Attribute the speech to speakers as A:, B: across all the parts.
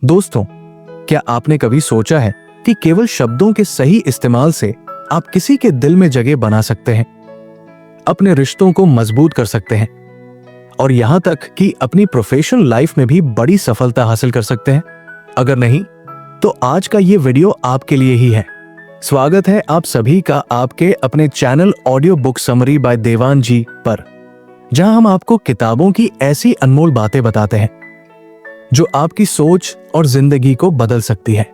A: दोस्तों, क्या आपने कभी सोचा है कि केवल शब्दों के सही इस्तेमाल से आप किसी के दिल में जगह बना सकते हैं, अपने रिश्तों को मजबूत कर सकते हैं और यहां तक कि अपनी प्रोफेशनल लाइफ में भी बड़ी सफलता हासिल कर सकते हैं? अगर नहीं, तो आज का ये वीडियो आपके लिए ही है। स्वागत है आप सभी का आपके अपने channel audio book summary by Dewan ji पर, जहां हम आपको किताबों की ऐसी अनमोल बातें बताते हैं जो आपकी सोच और जिंदगी को बदल सकती है।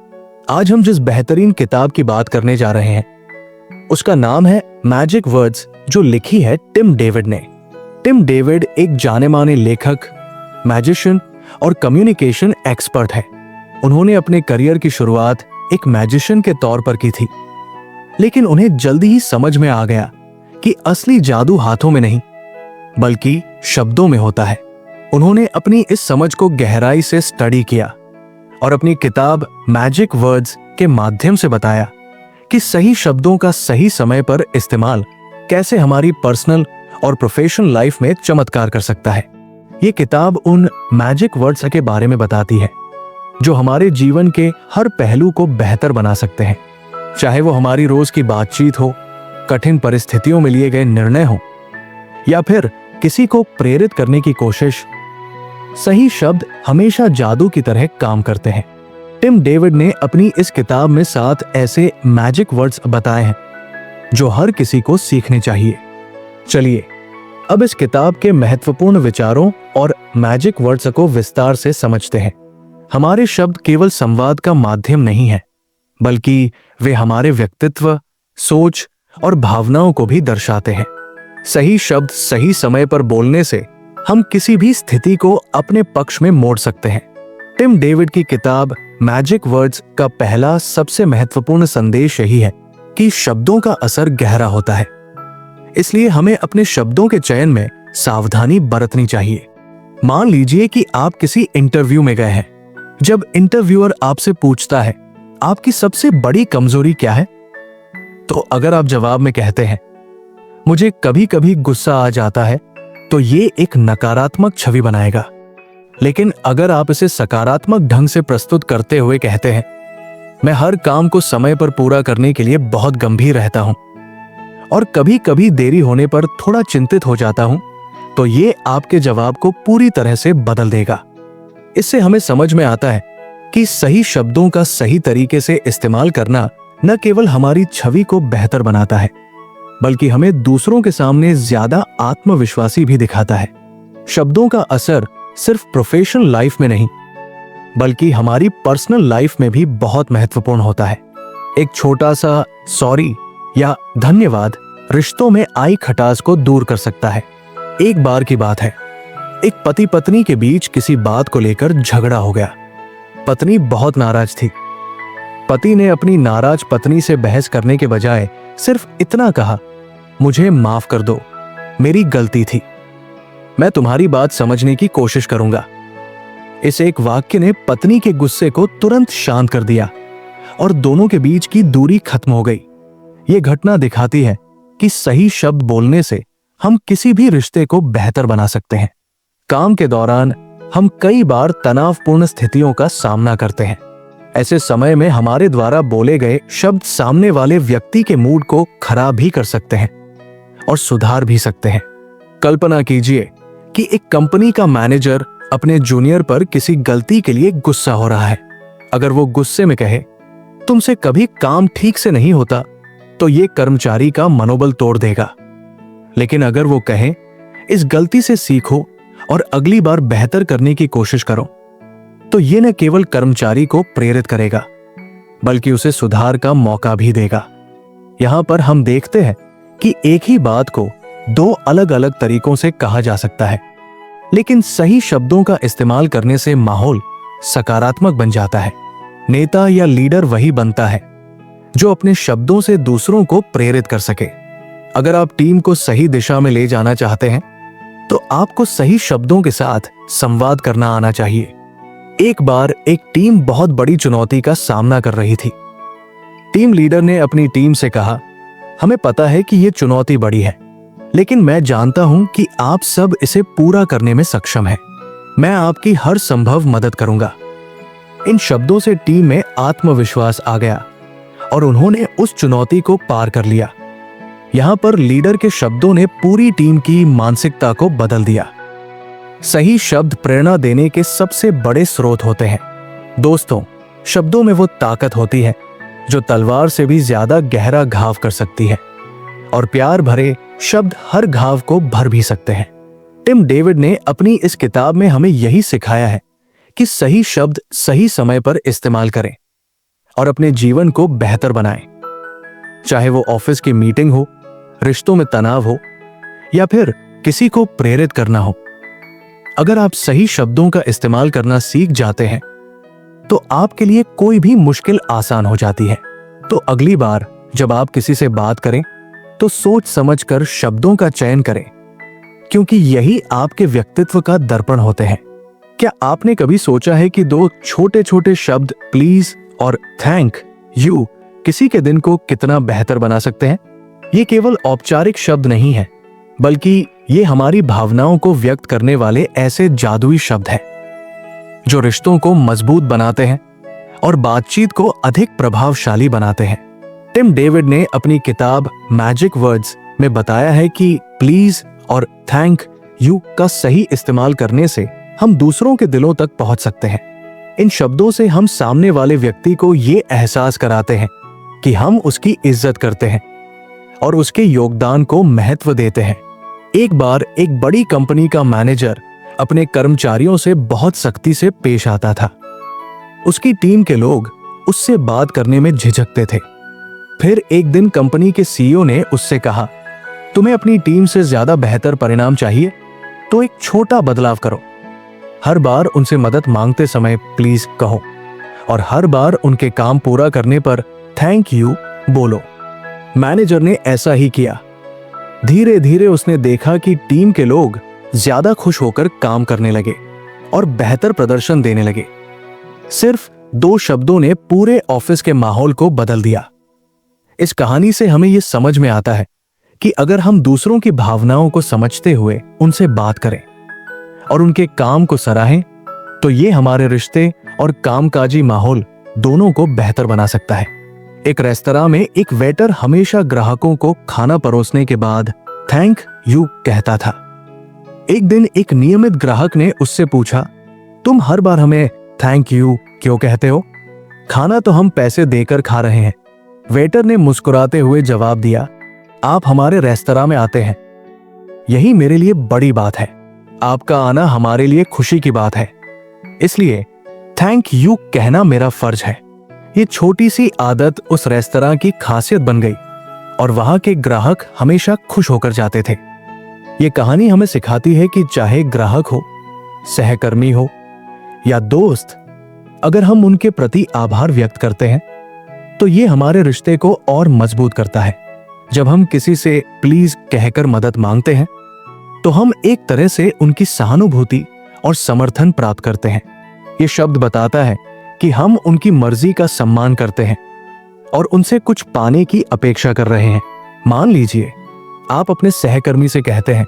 A: आज हम जिस बेहतरीन किताब की बात करने जा रहे हैं उसका नाम है मैजिक वर्ड्स, जो लिखी है टिम डेविड ने। टिम डेविड एक जाने माने लेखक, मैजिशियन और कम्युनिकेशन एक्सपर्ट है। उन्होंने अपने करियर की शुरुआत एक मैजिशियन के तौर पर की थी, लेकिन उन्हें जल्दी ही समझ में आ गया कि असली जादू हाथों में नहीं बल्कि शब्दों में होता है। उन्होंने अपनी इस समझ को गहराई से स्टडी किया और अपनी किताब मैजिक वर्ड्स के माध्यम से बताया कि सही शब्दों का सही समय पर इस्तेमाल कैसे हमारी पर्सनल और प्रोफेशनल लाइफ में चमत्कार कर सकता है। ये किताब उन मैजिक वर्ड्स के बारे में बताती है जो हमारे जीवन के हर पहलू को बेहतर बना सकते हैं, चाहे वो हमारी रोज की बातचीत हो, कठिन परिस्थितियों में लिए गए निर्णय हो या फिर किसी को प्रेरित करने की कोशिश। सही शब्द हमेशा जादू की तरह काम करते हैं। टिम डेविड ने अपनी इस किताब में 7 ऐसे मैजिक वर्ड्स बताए हैं जो हर किसी को सीखने चाहिए। चलिए अब इस किताब के महत्वपूर्ण विचारों और मैजिक वर्ड्स को विस्तार से समझते हैं। हमारे शब्द केवल संवाद का माध्यम नहीं है, बल्कि वे हमारे व्यक्तित्व, सोच और भावनाओं को भी दर्शाते हैं। सही शब्द सही समय पर बोलने से हम किसी भी स्थिति को अपने पक्ष में मोड़ सकते हैं। टिम डेविड की किताब मैजिक वर्ड्स का पहला सबसे महत्वपूर्ण संदेश यही है कि शब्दों का असर गहरा होता है, इसलिए हमें अपने शब्दों के चयन में सावधानी बरतनी चाहिए। मान लीजिए कि आप किसी इंटरव्यू में गए हैं। जब इंटरव्यूअर आपसे पूछता है आपकी सबसे बड़ी कमजोरी क्या है, तो अगर आप जवाब में कहते हैं मुझे कभी कभी गुस्सा आ जाता है, तो ये एक नकारात्मक छवि बनाएगा। लेकिन अगर आप इसे सकारात्मक ढंग से प्रस्तुत करते हुए कहते हैं मैं हर काम को समय पर पूरा करने के लिए बहुत गंभीर रहता हूं और कभी कभी देरी होने पर थोड़ा चिंतित हो जाता हूं, तो ये आपके जवाब को पूरी तरह से बदल देगा। इससे हमें समझ में आता है कि सही शब्दों का सही तरीके से इस्तेमाल करना न केवल हमारी छवि को बेहतर बनाता है, बल्कि हमें दूसरों के सामने ज्यादा आत्मविश्वासी भी दिखाता है। शब्दों का असर सिर्फ प्रोफेशनल लाइफ में नहीं, बल्कि हमारी पर्सनल लाइफ में भी बहुत महत्वपूर्ण होता है। एक छोटा सा सॉरी या धन्यवाद रिश्तों में आई खटास को दूर कर सकता है। एक बार की बात है, एक पति पत्नी के बीच किसी बात को लेकर झगड़ा हो गया। पत्नी बहुत नाराज थी। पति ने अपनी नाराज पत्नी से बहस करने के बजाय सिर्फ इतना कहा, मुझे माफ कर दो, मेरी गलती थी, मैं तुम्हारी बात समझने की कोशिश करूंगा। इस एक वाक्य ने पत्नी के गुस्से को तुरंत शांत कर दिया और दोनों के बीच की दूरी खत्म हो गई। यह घटना दिखाती है कि सही शब्द बोलने से हम किसी भी रिश्ते को बेहतर बना सकते हैं। काम के दौरान हम कई बार तनावपूर्ण स्थितियों का सामना करते हैं। ऐसे समय में हमारे द्वारा बोले गए शब्द सामने वाले व्यक्ति के मूड को खराब भी कर सकते हैं और सुधार भी सकते हैं। कल्पना कीजिए कि एक कंपनी का मैनेजर अपने जूनियर पर किसी गलती के लिए गुस्सा हो रहा है। अगर वो गुस्से में कहे तुमसे कभी काम ठीक से नहीं होता, तो ये कर्मचारी का मनोबल तोड़ देगा। लेकिन अगर वो कहे इस गलती से सीखो और अगली बार बेहतर करने की कोशिश करो, तो ये न केवल कर्मचारी को प्रेरित करेगा, बल्कि उसे सुधार का मौका भी देगा। यहां पर हम देखते हैं कि एक ही बात को 2 अलग अलग तरीकों से कहा जा सकता है, लेकिन सही शब्दों का इस्तेमाल करने से माहौल सकारात्मक बन जाता है। नेता या लीडर वही बनता है जो अपने शब्दों से दूसरों को प्रेरित कर सके। अगर आप टीम को सही दिशा में ले जाना चाहते हैं, तो आपको सही शब्दों के साथ संवाद करना आना चाहिए। एक बार एक टीम बहुत बड़ी चुनौती का सामना कर रही थी। टीम लीडर ने अपनी टीम से कहा, हमें पता है कि यह चुनौती बड़ी है, लेकिन मैं जानता हूं कि आप सब इसे पूरा करने में सक्षम हैं। मैं आपकी हर संभव मदद करूंगा। इन शब्दों से टीम में आत्मविश्वास आ गया और उन्होंने उस चुनौती को पार कर लिया। यहां पर लीडर के शब्दों ने पूरी टीम की मानसिकता को बदल दिया। सही शब्द प्रेरणा देने के सबसे बड़े स्रोत होते हैं। दोस्तों, शब्दों में वो ताकत होती है जो तलवार से भी ज्यादा गहरा घाव कर सकती है, और प्यार भरे शब्द हर घाव को भर भी सकते हैं। टिम डेविड ने अपनी इस किताब में हमें यही सिखाया है कि सही शब्द सही समय पर इस्तेमाल करें और अपने जीवन को बेहतर बनाएं। चाहे वो ऑफिस की मीटिंग हो, रिश्तों में तनाव हो, या फिर किसी को प्रेरित करना हो, अगर आप सही शब्दों का इस्तेमाल करना सीख जाते हैं तो आपके लिए कोई भी मुश्किल आसान हो जाती है। तो अगली बार जब आप किसी से बात करें तो सोच समझकर शब्दों का चयन करें, क्योंकि यही आपके व्यक्तित्व का दर्पण होते हैं। क्या आपने कभी सोचा है कि दो छोटे छोटे शब्द प्लीज और थैंक यू किसी के दिन को कितना बेहतर बना सकते हैं? ये केवल औपचारिक शब्द नहीं है, बल्कि ये हमारी भावनाओं को व्यक्त करने वाले ऐसे जादुई शब्द हैं जो रिश्तों को मजबूत बनाते हैं और बातचीत को अधिक प्रभावशाली बनाते हैं। टिम डेविड ने अपनी किताब मैजिक वर्ड्स में बताया है कि प्लीज और थैंक यू का सही इस्तेमाल करने से हम दूसरों के दिलों तक पहुंच सकते हैं। इन शब्दों से हम सामने वाले व्यक्ति को ये एहसास कराते हैं कि हम उसकी इज्जत करते हैं और उसके योगदान को महत्व देते हैं। एक बार एक बड़ी कंपनी का मैनेजर अपने कर्मचारियों से बहुत सख्ती से पेश आता था। उसकी टीम के लोग उससे बात करने में झिझकते थे। फिर एक दिन कंपनी के सीईओ ने उससे कहा, तुम्हें अपनी टीम से ज्यादा बेहतर परिणाम चाहिए तो एक छोटा बदलाव करो। हर बार उनसे मदद मांगते समय प्लीज कहो और हर बार उनके काम पूरा करने पर थैंक यू बोलो। मैनेजर ने ऐसा ही किया। धीरे धीरे उसने देखा कि टीम के लोग ज्यादा खुश होकर काम करने लगे और बेहतर प्रदर्शन देने लगे। सिर्फ 2 शब्दों ने पूरे ऑफिस के माहौल को बदल दिया। इस कहानी से हमें यह समझ में आता है कि अगर हम दूसरों की भावनाओं को समझते हुए उनसे बात करें और उनके काम को सराहें, तो ये हमारे रिश्ते और कामकाजी माहौल दोनों को बेहतर बना सकता है। एक रेस्तरां में एक वेटर हमेशा ग्राहकों को खाना परोसने के बाद थैंक यू कहता था। एक दिन एक नियमित ग्राहक ने उससे पूछा, तुम हर बार हमें थैंक यू क्यों कहते हो? खाना तो हम पैसे देकर खा रहे हैं। वेटर ने मुस्कुराते हुए जवाब दिया, आप हमारे रेस्तरां में आते हैं, यही मेरे लिए बड़ी बात है। आपका आना हमारे लिए खुशी की बात है, इसलिए थैंक यू कहना मेरा फर्ज है। ये छोटी सी आदत उस रेस्तरां की खासियत बन गई और वहां के ग्राहक हमेशा खुश होकर जाते थे। ये कहानी हमें सिखाती है कि चाहे ग्राहक हो, सहकर्मी हो या दोस्त, अगर हम उनके प्रति आभार व्यक्त करते हैं तो ये हमारे रिश्ते को और मजबूत करता है। जब हम किसी से प्लीज कहकर मदद मांगते हैं तो हम एक तरह से उनकी सहानुभूति और समर्थन प्राप्त करते हैं। ये शब्द बताता है कि हम उनकी मर्जी का सम्मान करते हैं और उनसे कुछ पाने की अपेक्षा कर रहे हैं। मान लीजिए आप अपने सहकर्मी से कहते हैं,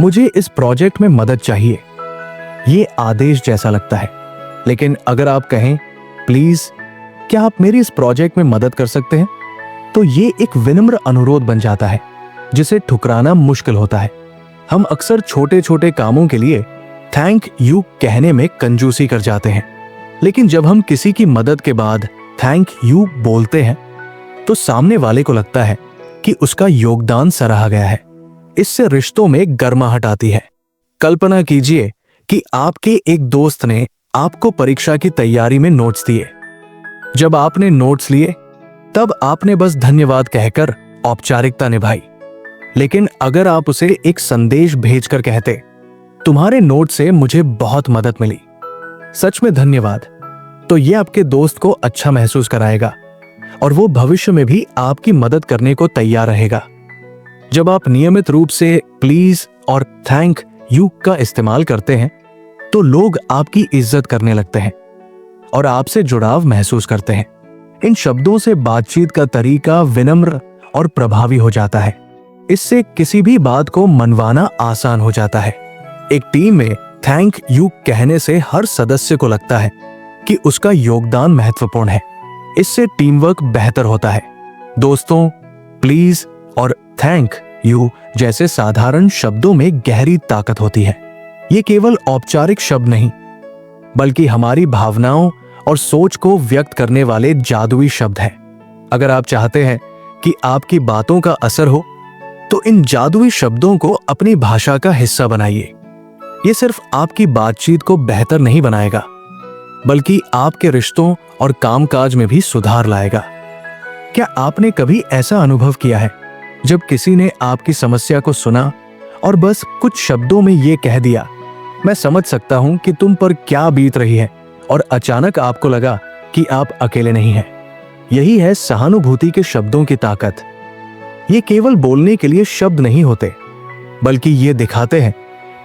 A: मुझे इस प्रोजेक्ट में मदद चाहिए। ये आदेश जैसा लगता है, लेकिन अगर आप कहें, प्लीज क्या आप मेरी इस प्रोजेक्ट में मदद कर सकते हैं, तो ये एक विनम्र अनुरोध बन जाता है जिसे ठुकराना मुश्किल होता है। हम अक्सर छोटे छोटे कामों के लिए थैंक यू कहने में कंजूसी कर जाते हैं, लेकिन जब हम किसी की मदद के बाद थैंक यू बोलते हैं तो सामने वाले को लगता है कि उसका योगदान सराहा गया है। इससे रिश्तों में गर्माहट आती है। कल्पना कीजिए कि आपके एक दोस्त ने आपको परीक्षा की तैयारी में नोट्स दिए। जब आपने नोट्स लिए तब आपने बस धन्यवाद कहकर औपचारिकता निभाई, लेकिन अगर आप उसे एक संदेश भेजकर कहते, तुम्हारे नोट से मुझे बहुत मदद मिली, सच में धन्यवाद, तो यह आपके दोस्त को अच्छा महसूस कराएगा और वो भविष्य में भी आपकी मदद करने को तैयार रहेगा। जब आप नियमित रूप से प्लीज और थैंक यू का इस्तेमाल करते हैं तो लोग आपकी इज्जत करने लगते हैं और आपसे जुड़ाव महसूस करते हैं। इन शब्दों से बातचीत का तरीका विनम्र और प्रभावी हो जाता है। इससे किसी भी बात को मनवाना आसान हो जाता है। एक टीम में थैंक यू कहने से हर सदस्य को लगता है कि उसका योगदान महत्वपूर्ण है। इससे टीम वर्क बेहतर होता है। दोस्तों, प्लीज और थैंक यू जैसे साधारण शब्दों में गहरी ताकत होती है। ये केवल औपचारिक शब्द नहीं, बल्कि हमारी भावनाओं और सोच को व्यक्त करने वाले जादुई शब्द हैं। अगर आप चाहते हैं कि आपकी बातों का असर हो, तो इन जादुई शब्दों को अपनी भाषा का हिस्सा बनाइए। ये सिर्फ आपकी बातचीत को बेहतर नहीं बनाएगा, बल्कि आपके रिश्तों और कामकाज में भी सुधार लाएगा। क्या आपने कभी ऐसा अनुभव किया है जब किसी ने आपकी समस्या को सुना और बस कुछ शब्दों में ये कह दिया, मैं समझ सकता हूं कि तुम पर क्या बीत रही है, और अचानक आपको लगा कि आप अकेले नहीं हैं? यही है सहानुभूति के शब्दों की ताकत। ये केवल बोलने के लिए शब्द नहीं होते, बल्कि ये दिखाते हैं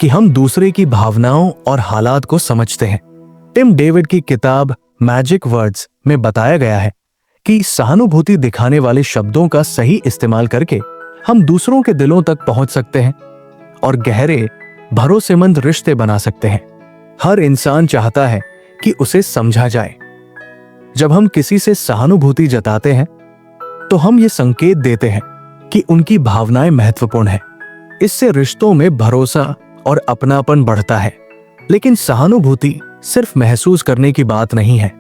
A: कि हम दूसरे की भावनाओं और हालात को समझते हैं। टिम डेविड की किताब मैजिक वर्ड्स में बताया गया है कि सहानुभूति दिखाने वाले शब्दों का सही इस्तेमाल करके हम दूसरों के दिलों तक पहुंच सकते हैं और गहरे, भरोसेमंद रिश्ते बना सकते हैं। हर इंसान चाहता है कि उसे समझा जाए। जब हम किसी से सहानुभूति जताते हैं, तो हम ये संकेत देते हैं कि उनकी भावनाएं महत्वपूर्ण हैं। इससे रिश्तों में भरोसा और अपनापन बढ़ता है। लेकिन सहानुभूति सिर्फ महसूस करने की बात नहीं है,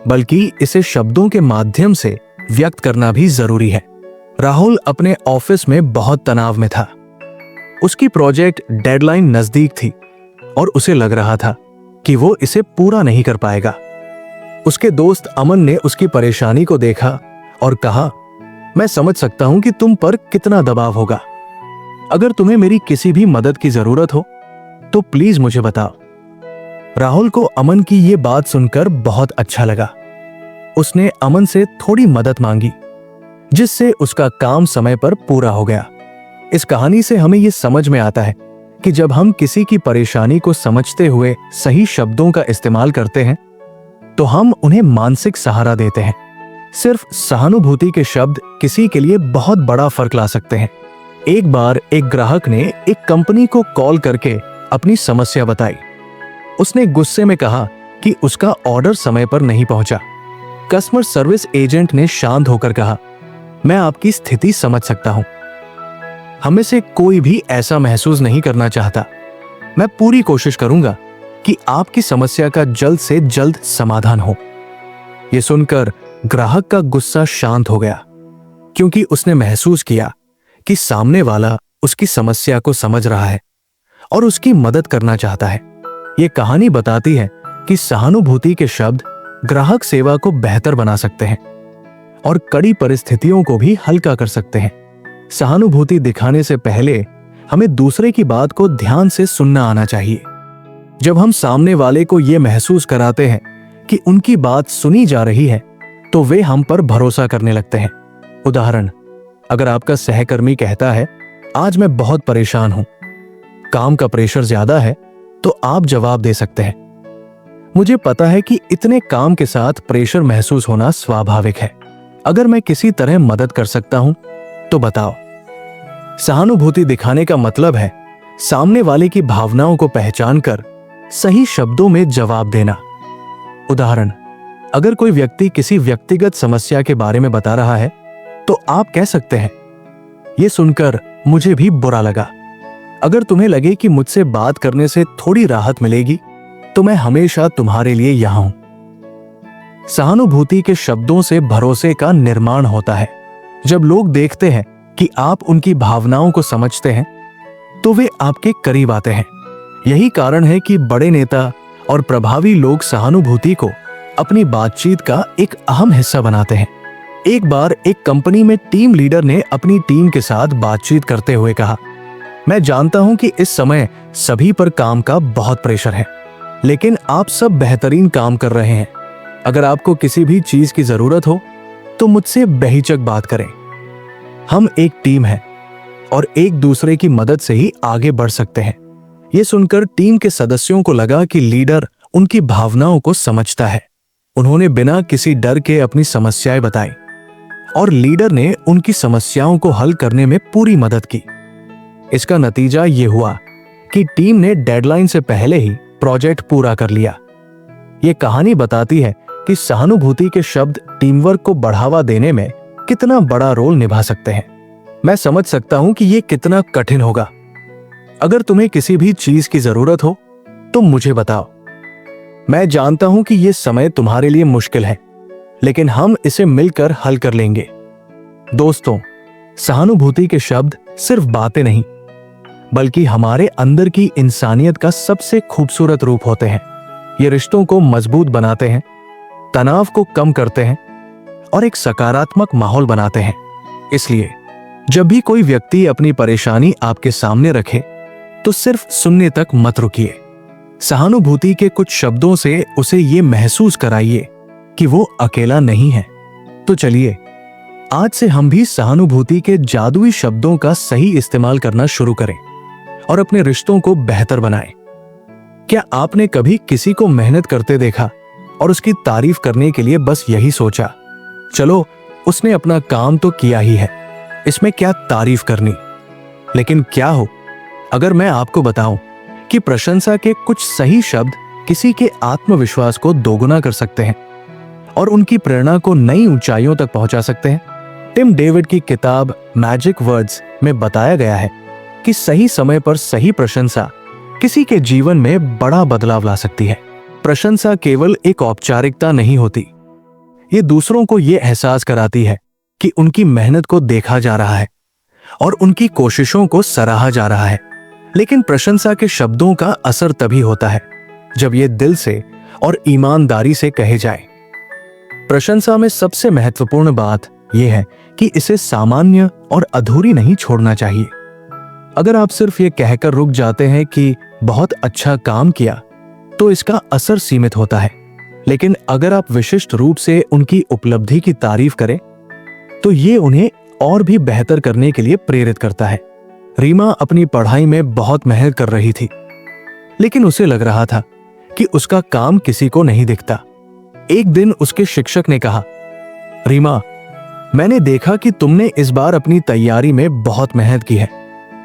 A: बल्कि इसे शब्दों के माध्यम से व्यक्त करना भी जरूरी है। राहुल अपने ऑफिस में बहुत तनाव में था। उसकी प्रोजेक्ट डेडलाइन नजदीक थी और उसे लग रहा था कि वो इसे पूरा नहीं कर पाएगा। उसके दोस्त अमन ने उसकी परेशानी को देखा और कहा, मैं समझ सकता हूं कि तुम पर कितना दबाव होगा। अगर तुम्हें मेरी किसी भी मदद की जरूरत हो तो प्लीज मुझे बताओ। राहुल को अमन की ये बात सुनकर बहुत अच्छा लगा। उसने अमन से थोड़ी मदद मांगी, जिससे उसका काम समय पर पूरा हो गया। इस कहानी से हमें यह समझ में आता है कि जब हम किसी की परेशानी को समझते हुए सही शब्दों का इस्तेमाल करते हैं, तो हम उन्हें मानसिक सहारा देते हैं। सिर्फ सहानुभूति के शब्द किसी के लिए बहुत बड़ा फर्क ला सकते हैं। एक बार एक ग्राहक ने एक कंपनी को कॉल करके अपनी समस्या बताई। उसने गुस्से में कहा कि उसका ऑर्डर समय पर नहीं पहुंचा। कस्टमर सर्विस एजेंट ने शांत होकर कहा, मैं आपकी स्थिति समझ सकता हूं। हमें से कोई भी ऐसा महसूस नहीं करना चाहता। मैं पूरी कोशिश करूंगा कि आपकी समस्या का जल्द से जल्द समाधान हो। यह सुनकर ग्राहक का गुस्सा शांत हो गया, क्योंकि उसने महसूस किया कि सामने वाला उसकी समस्या को समझ रहा है और उसकी मदद करना चाहता है। ये कहानी बताती है कि सहानुभूति के शब्द ग्राहक सेवा को बेहतर बना सकते हैं और कड़ी परिस्थितियों को भी हल्का कर सकते हैं। सहानुभूति दिखाने से पहले हमें दूसरे की बात को ध्यान से सुनना आना चाहिए। जब हम सामने वाले को यह महसूस कराते हैं कि उनकी बात सुनी जा रही है, तो वे हम पर भरोसा करने लगते हैं। उदाहरण, अगर आपका सहकर्मी कहता है, आज मैं बहुत परेशान हूं, काम का प्रेशर ज्यादा है, तो आप जवाब दे सकते हैं, मुझे पता है कि इतने काम के साथ प्रेशर महसूस होना स्वाभाविक है। अगर मैं किसी तरह मदद कर सकता हूं तो बताओ। सहानुभूति दिखाने का मतलब है सामने वाले की भावनाओं को पहचान कर सही शब्दों में जवाब देना। उदाहरण, अगर कोई व्यक्ति किसी व्यक्तिगत समस्या के बारे में बता रहा है, तो आप कह सकते हैं, यह सुनकर मुझे भी बुरा लगा। अगर तुम्हें लगे कि मुझसे बात करने से थोड़ी राहत मिलेगी, तो मैं हमेशा तुम्हारे लिए यहां हूं। सहानुभूति के शब्दों से भरोसे का निर्माण होता है। जब लोग देखते हैं कि आप उनकी भावनाओं को समझते हैं, तो वे आपके करीब आते हैं। यही कारण है कि बड़े नेता और प्रभावी लोग सहानुभूति को अपनी बातचीत का एक अहम हिस्सा बनाते हैं। एक बार एक कंपनी में टीम लीडर ने अपनी टीम के साथ बातचीत करते हुए कहा, मैं जानता हूं कि इस समय सभी पर काम का बहुत प्रेशर है, लेकिन आप सब बेहतरीन काम कर रहे हैं। अगर आपको किसी भी चीज की जरूरत हो तो मुझसे बेहिचक बात करें। हम एक टीम है और एक दूसरे की मदद से ही आगे बढ़ सकते हैं। यह सुनकर टीम के सदस्यों को लगा कि लीडर उनकी भावनाओं को समझता है। उन्होंने बिना किसी डर के अपनी समस्याएं बताई और लीडर ने उनकी समस्याओं को हल करने में पूरी मदद की। इसका नतीजा यह हुआ कि टीम ने डेडलाइन से पहले ही प्रोजेक्ट पूरा कर लिया। ये कहानी बताती है कि सहानुभूति के शब्द टीम वर्क को बढ़ावा देने में कितना बड़ा रोल निभा सकते हैं। मैं समझ सकता हूं कि ये कितना कठिन होगा। अगर तुम्हें किसी भी चीज की जरूरत हो तो मुझे बताओ। मैं जानता हूं कि ये समय तुम्हारे लिए मुश्किल है, लेकिन हम इसे मिलकर हल कर लेंगे। दोस्तों, सहानुभूति के शब्द सिर्फ बातें नहीं, बल्कि हमारे अंदर की इंसानियत का सबसे खूबसूरत रूप होते हैं। ये रिश्तों को मजबूत बनाते हैं, तनाव को कम करते हैं और एक सकारात्मक माहौल बनाते हैं। इसलिए जब भी कोई व्यक्ति अपनी परेशानी आपके सामने रखे तो सिर्फ सुनने तक मत रुकिए। सहानुभूति के कुछ शब्दों से उसे ये महसूस कराइए कि वो अकेला नहीं है। तो चलिए, आज से हम भी सहानुभूति के जादुई शब्दों का सही इस्तेमाल करना शुरू करें और अपने रिश्तों को बेहतर बनाएं। क्या आपने कभी किसी को मेहनत करते देखा और उसकी तारीफ करने के लिए बस यही सोचा, चलो उसने अपना काम तो किया ही है, इसमें क्या तारीफ करनी। लेकिन क्या हो अगर मैं आपको बताऊं कि प्रशंसा के कुछ सही शब्द किसी के आत्मविश्वास को दोगुना कर सकते हैं और उनकी प्रेरणा को नई ऊंचाइयों तक पहुंचा सकते हैं। टिम डेविड की किताब मैजिक वर्ड्स में बताया गया है कि सही समय पर सही प्रशंसा किसी के जीवन में बड़ा बदलाव ला सकती है। प्रशंसा केवल एक औपचारिकता नहीं होती, ये दूसरों को ये एहसास कराती है कि उनकी मेहनत को देखा जा रहा है और उनकी कोशिशों को सराहा जा रहा है। लेकिन प्रशंसा के शब्दों का असर तभी होता है जब ये दिल से और ईमानदारी से कहे जाए। प्रशंसा में सबसे महत्वपूर्ण बात यह है कि इसे सामान्य और अधूरी नहीं छोड़ना चाहिए। अगर आप सिर्फ ये कहकर रुक जाते हैं कि बहुत अच्छा काम किया, तो इसका असर सीमित होता है। लेकिन अगर आप विशिष्ट रूप से उनकी उपलब्धि की तारीफ करें, तो ये उन्हें और भी बेहतर करने के लिए प्रेरित करता है। रीमा अपनी पढ़ाई में बहुत मेहनत कर रही थी, लेकिन उसे लग रहा था कि उसका काम किसी को नहीं दिखता। एक दिन उसके शिक्षक ने कहा, रीमा, मैंने देखा कि तुमने इस बार अपनी तैयारी में बहुत मेहनत की है।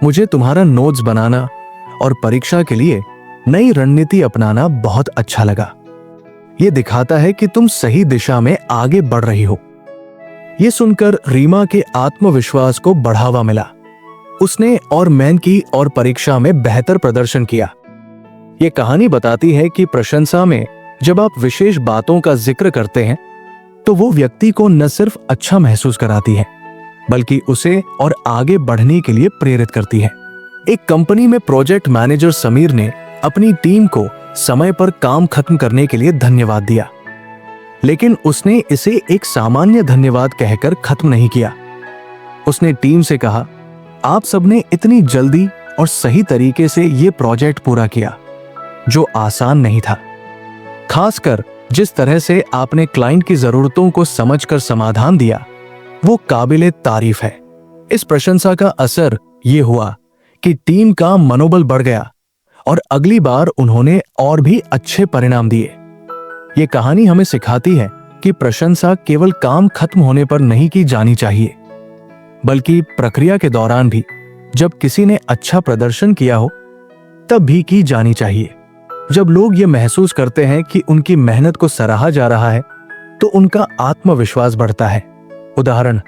A: मुझे तुम्हारा नोट्स बनाना और परीक्षा के लिए नई रणनीति अपनाना बहुत अच्छा लगा। यह दिखाता है कि तुम सही दिशा में आगे बढ़ रही हो। यह सुनकर रीमा के आत्मविश्वास को बढ़ावा मिला। उसने और मेहनत की और परीक्षा में बेहतर प्रदर्शन किया। यह कहानी बताती है कि प्रशंसा में जब आप विशेष बातों का जिक्र करते हैं, तो वो व्यक्ति को न सिर्फ अच्छा महसूस कराती है, बल्कि उसे और आगे बढ़ने के लिए प्रेरित करती है। एक कंपनी में प्रोजेक्ट मैनेजर समीर ने अपनी टीम को समय पर काम खत्म करने के लिए धन्यवाद दिया, लेकिन उसने इसे एक सामान्य धन्यवाद कहकर खत्म नहीं किया। उसने टीम से कहा, आप सबने इतनी जल्दी और सही तरीके से ये प्रोजेक्ट पूरा किया, जो आसान नहीं था। खासकर जिस तरह से आपने क्लाइंट की जरूरतों को समझकर समाधान दिया, वो काबिले तारीफ है। इस प्रशंसा का असर ये हुआ कि टीम का मनोबल बढ़ गया और अगली बार उन्होंने और भी अच्छे परिणाम दिए। ये कहानी हमें सिखाती है कि प्रशंसा केवल काम खत्म होने पर नहीं की जानी चाहिए, बल्कि प्रक्रिया के दौरान भी, जब किसी ने अच्छा प्रदर्शन किया हो तब भी की जानी चाहिए। जब लोग ये महसूस करते हैं कि उनकी मेहनत को सराहा जा रहा है, तो उनका आत्मविश्वास बढ़ता है। उदाहरण,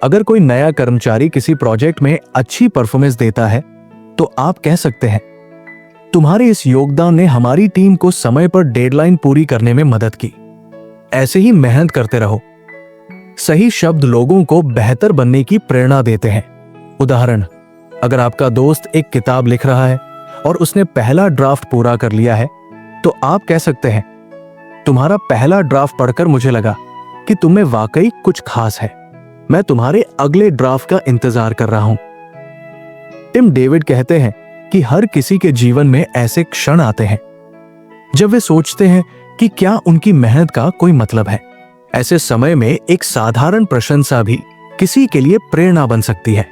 A: अगर कोई नया कर्मचारी किसी प्रोजेक्ट में अच्छी परफॉर्मेंस देता है, तो आप कह सकते हैं, तुम्हारे इस योगदान ने हमारी टीम को समय पर डेडलाइन पूरी करने में मदद की। ऐसे ही मेहनत करते रहो। सही शब्द लोगों को बेहतर बनने की प्रेरणा देते हैं। उदाहरण, अगर आपका दोस्त एक किताब लिख रहा है और उसने पहला ड्राफ्ट पूरा कर लिया है, तो आप कह सकते हैं, तुम्हारा पहला ड्राफ्ट पढ़कर मुझे लगा कि तुम में वाकई कुछ खास है। मैं तुम्हारे अगले ड्राफ्ट का इंतजार कर रहा हूं। टिम डेविड कहते हैं कि हर किसी के जीवन में ऐसे क्षण आते हैं जब वे सोचते हैं कि क्या उनकी मेहनत का कोई मतलब है। ऐसे समय में एक साधारण प्रशंसा भी किसी के लिए प्रेरणा बन सकती है।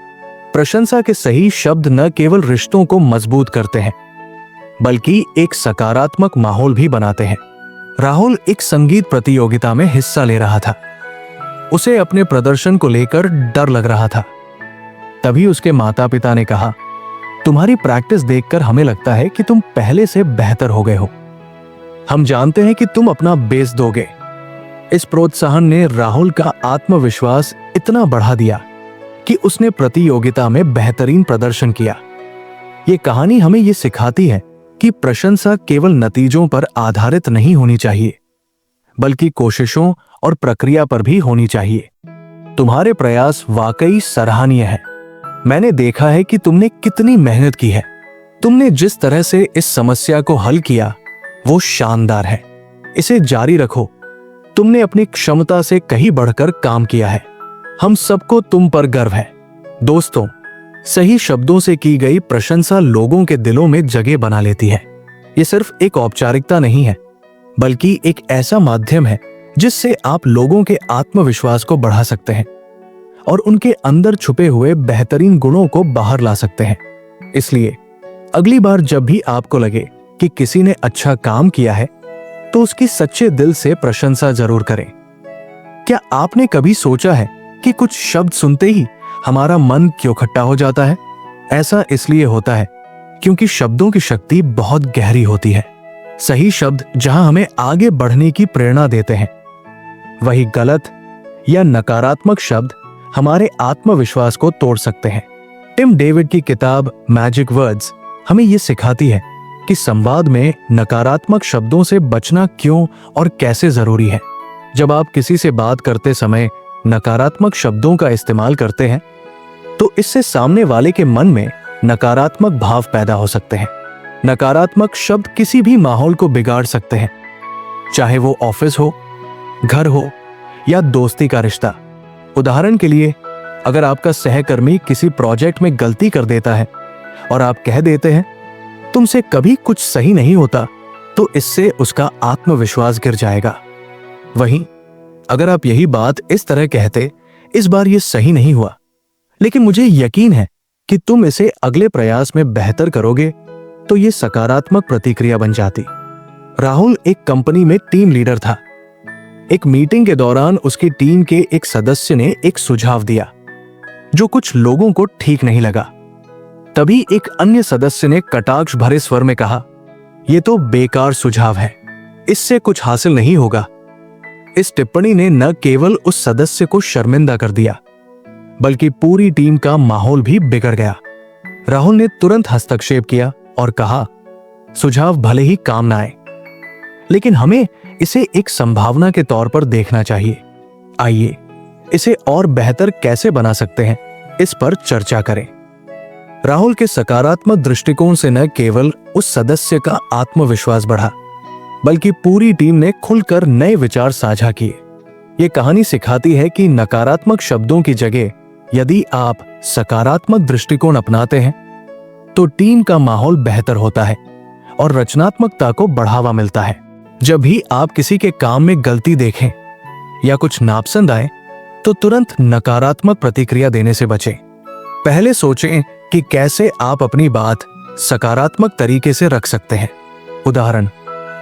A: प्रशंसा के सही शब्द न केवल रिश्तों को मजबूत करते हैं, बल्कि एक सकारात्मक माहौल भी बनाते हैं। राहुल एक संगीत प्रतियोगिता में हिस्सा ले रहा था। उसे अपने प्रदर्शन को लेकर डर लग रहा था। तभी उसके माता पिता ने कहा, तुम्हारी प्रैक्टिस देखकर हमें लगता है कि तुम पहले से बेहतर हो गए हो। हम जानते हैं कि तुम अपना बेस दोगे। इस प्रोत्साहन ने राहुल का आत्मविश्वास इतना बढ़ा दिया कि उसने प्रतियोगिता में बेहतरीन प्रदर्शन किया। ये कहानी हमें ये सिखाती है कि प्रशंसा केवल नतीजों पर आधारित नहीं होनी चाहिए, बल्कि कोशिशों और प्रक्रिया पर भी होनी चाहिए। तुम्हारे प्रयास वाकई सराहनीय हैं। मैंने देखा है कि तुमने कितनी मेहनत की है। तुमने जिस तरह से इस समस्या को हल किया वो शानदार है। इसे जारी रखो। तुमने अपनी क्षमता से कहीं बढ़कर काम किया है। हम सबको तुम पर गर्व है। दोस्तों, सही शब्दों से की गई प्रशंसा लोगों के दिलों में जगह बना लेती है। ये सिर्फ एक औपचारिकता नहीं है, बल्कि एक ऐसा माध्यम है जिससे आप लोगों के आत्मविश्वास को बढ़ा सकते हैं और उनके अंदर छुपे हुए बेहतरीन गुणों को बाहर ला सकते हैं। इसलिए अगली बार जब भी आपको लगे कि किसी ने अच्छा काम किया है, तो उसकी सच्चे दिल से प्रशंसा जरूर करें। क्या आपने कभी सोचा है कि कुछ शब्द सुनते ही हमारा मन क्यों खट्टा हो जाता है? ऐसा इसलिए होता है क्योंकि शब्दों की शक्ति बहुत गहरी होती है। सही शब्द जहां हमें आगे बढ़ने की प्रेरणा देते हैं, वही गलत या नकारात्मक शब्द हमारे आत्मविश्वास को तोड़ सकते हैं। टिम डेविड की किताब मैजिक वर्ड्स हमें यह सिखाती है कि संवाद में नकारात्मक शब्दों से बचना क्यों और कैसे जरूरी है। जब आप किसी से बात करते समय नकारात्मक शब्दों का इस्तेमाल करते हैं, तो इससे सामने वाले के मन में नकारात्मक भाव पैदा हो सकते हैं। नकारात्मक शब्द किसी भी माहौल को बिगाड़ सकते हैं, चाहे वो ऑफिस हो, घर हो या दोस्ती का रिश्ता। उदाहरण के लिए, अगर आपका सहकर्मी किसी प्रोजेक्ट में गलती कर देता है और आप कह देते हैं तुमसे कभी कुछ सही नहीं होता, तो इससे उसका आत्मविश्वास गिर जाएगा। वहीं अगर आप यही बात इस तरह कहते, इस बार ये सही नहीं हुआ, लेकिन मुझे यकीन है कि तुम इसे अगले प्रयास में बेहतर करोगे, तो ये सकारात्मक प्रतिक्रिया बन जाती। राहुल एक कंपनी में टीम लीडर था। एक मीटिंग के दौरान उसकी टीम के एक सदस्य ने एक सुझाव दिया जो कुछ लोगों को ठीक नहीं लगा। तभी एक अन्य सदस्य ने कटाक्ष भरे स्वर में कहा, यह तो बेकार सुझाव है, इससे कुछ हासिल नहीं होगा। इस टिप्पणी ने न केवल उस सदस्य को शर्मिंदा कर दिया, बल्कि पूरी टीम का माहौल भी बिगड़ गया। राहुल ने तुरंत हस्तक्षेप किया और कहा, सुझाव भले ही काम ना आए, लेकिन हमें इसे एक संभावना के तौर पर देखना चाहिए। आइए इसे और बेहतर कैसे बना सकते हैं, इस पर चर्चा करें। राहुल के सकारात्मक दृष्टिकोण से न केवल उस सदस्य का आत्मविश्वास बढ़ा, बल्कि पूरी टीम ने खुलकर नए विचार साझा किए। ये कहानी सिखाती है कि नकारात्मक शब्दों की जगह यदि आप सकारात्मक दृष्टिकोण अपनाते हैं, तो टीम का माहौल बेहतर होता है और रचनात्मकता को बढ़ावा मिलता है। जब भी आप किसी के काम में गलती देखें या कुछ नापसंद आए, तो तुरंत नकारात्मक प्रतिक्रिया देने से बचें। पहले सोचें कि कैसे आप अपनी बात सकारात्मक तरीके से रख सकते हैं। उदाहरण,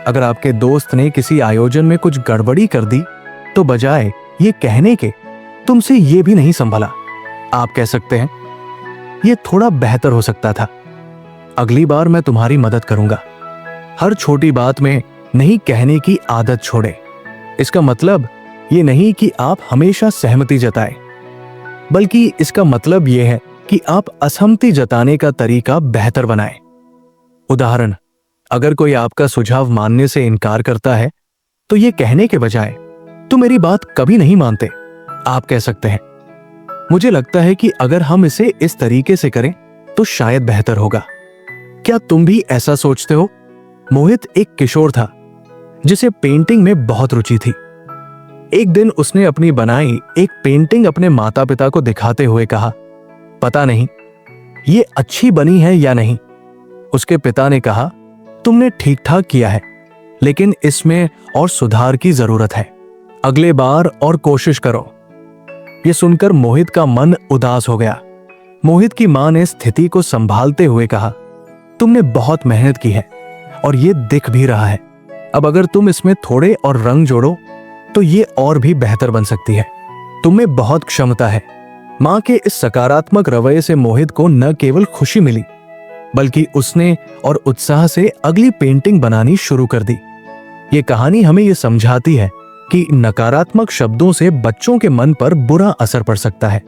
A: अगर आपके दोस्त ने किसी आयोजन में कुछ गड़बड़ी कर दी, तो बजाय ये कहने के तुमसे ये भी नहीं संभला, आप कह सकते हैं, ये थोड़ा बेहतर हो सकता था, अगली बार मैं तुम्हारी मदद करूंगा। हर छोटी बात में नहीं कहने की आदत छोड़ें। इसका मतलब ये नहीं कि आप हमेशा सहमति जताएं, बल्कि इसका मतलब यह है कि आप असहमति जताने का तरीका बेहतर बनाएं। उदाहरण, अगर कोई आपका सुझाव मानने से इनकार करता है, तो ये कहने के बजाय तुम मेरी बात कभी नहीं मानते, आप कह सकते हैं, मुझे लगता है कि अगर हम इसे इस तरीके से करें तो शायद बेहतर होगा। क्या तुम भी ऐसा सोचते हो? मोहित एक किशोर था जिसे पेंटिंग में बहुत रुचि थी। एक दिन उसने अपनी बनाई एक पेंटिंग अपने माता पिता को दिखाते हुए कहा, पता नहीं ये अच्छी बनी है या नहीं। उसके पिता ने कहा, तुमने ठीक ठाक किया है, लेकिन इसमें और सुधार की जरूरत है, अगले बार और कोशिश करो। यह सुनकर मोहित का मन उदास हो गया। मोहित की मां ने स्थिति को संभालते हुए कहा, तुमने बहुत मेहनत की है और ये दिख भी रहा है। अब अगर तुम इसमें थोड़े और रंग जोड़ो तो ये और भी बेहतर बन सकती है। तुम्हें बहुत क्षमता है। मां के इस सकारात्मक रवैये से मोहित को न केवल खुशी मिली, बल्कि उसने और उत्साह से अगली पेंटिंग बनानी शुरू कर दी। ये कहानी हमें ये समझाती है कि नकारात्मक शब्दों से बच्चों के मन पर बुरा असर पड़ सकता है,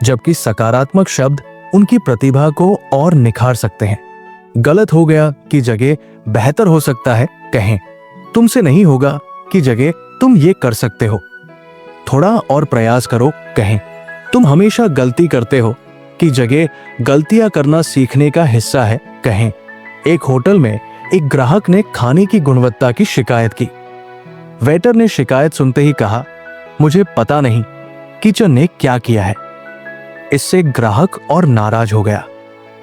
A: जबकि सकारात्मक शब्द उनकी प्रतिभा को और निखार सकते हैं। गलत हो गया की जगह बेहतर हो सकता है कहें, तुमसे नहीं होगा की जगह तुम ये कर सकते हो, थोड़ा और प्रयास करो कहें, तुम हमेशा गलती करते हो की जगह गलतियां करना सीखने का हिस्सा है कहें। एक होटल में एक ग्राहक ने खाने की गुणवत्ता की शिकायत की। वेटर ने शिकायत सुनते ही कहा, मुझे पता नहीं किचन ने क्या किया है। इससे ग्राहक और नाराज हो गया।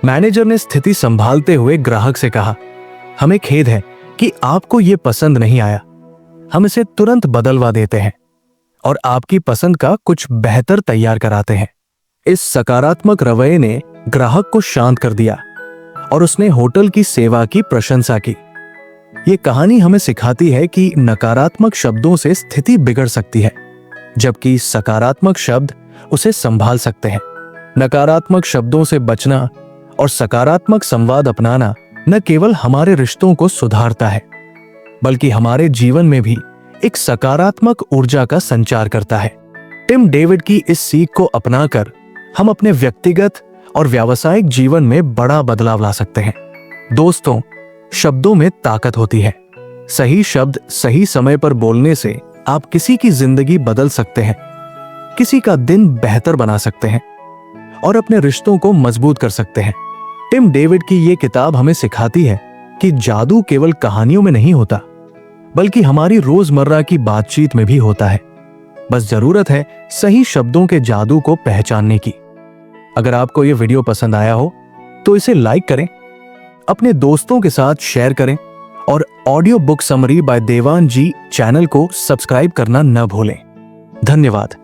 A: मैनेजर ने स्थिति संभालते हुए ग्राहक से कहा, हमें खेद है कि आपको यह पसंद नहीं आया, हम इसे तुरंत बदलवा देते हैं और आपकी पसंद का कुछ बेहतर तैयार कराते हैं। इस सकारात्मक रवैये ने ग्राहक को शांत कर दिया और उसने होटल की सेवा की प्रशंसा की। ये कहानी हमें सिखाती है कि नकारात्मक शब्दों से स्थिति बिगड़ सकती है, जबकि सकारात्मक शब्द उसे संभाल सकते हैं। नकारात्मक शब्दों से बचना और सकारात्मक संवाद अपनाना न केवल हमारे रिश्तों को सुधारता है, बल्कि हमारे जीवन में भी एक सकारात्मक ऊर्जा का संचार करता है। टिम डेविड की इस सीख को अपनाकर हम अपने व्यक्तिगत और व्यावसायिक जीवन में बड़ा बदलाव ला सकते हैं। दोस्तों, शब्दों में ताकत होती है। सही शब्द सही समय पर बोलने से आप किसी की जिंदगी बदल सकते हैं, किसी का दिन बेहतर बना सकते हैं और अपने रिश्तों को मजबूत कर सकते हैं। टिम डेविड की ये किताब हमें सिखाती है कि जादू केवल कहानियों में नहीं होता, बल्कि हमारी रोजमर्रा की बातचीत में भी होता है। बस जरूरत है सही शब्दों के जादू को पहचानने की। अगर आपको यह वीडियो पसंद आया हो तो इसे लाइक करें, अपने दोस्तों के साथ शेयर करें और audio book summary by Dewan ji channel को सब्सक्राइब करना न भूलें। धन्यवाद।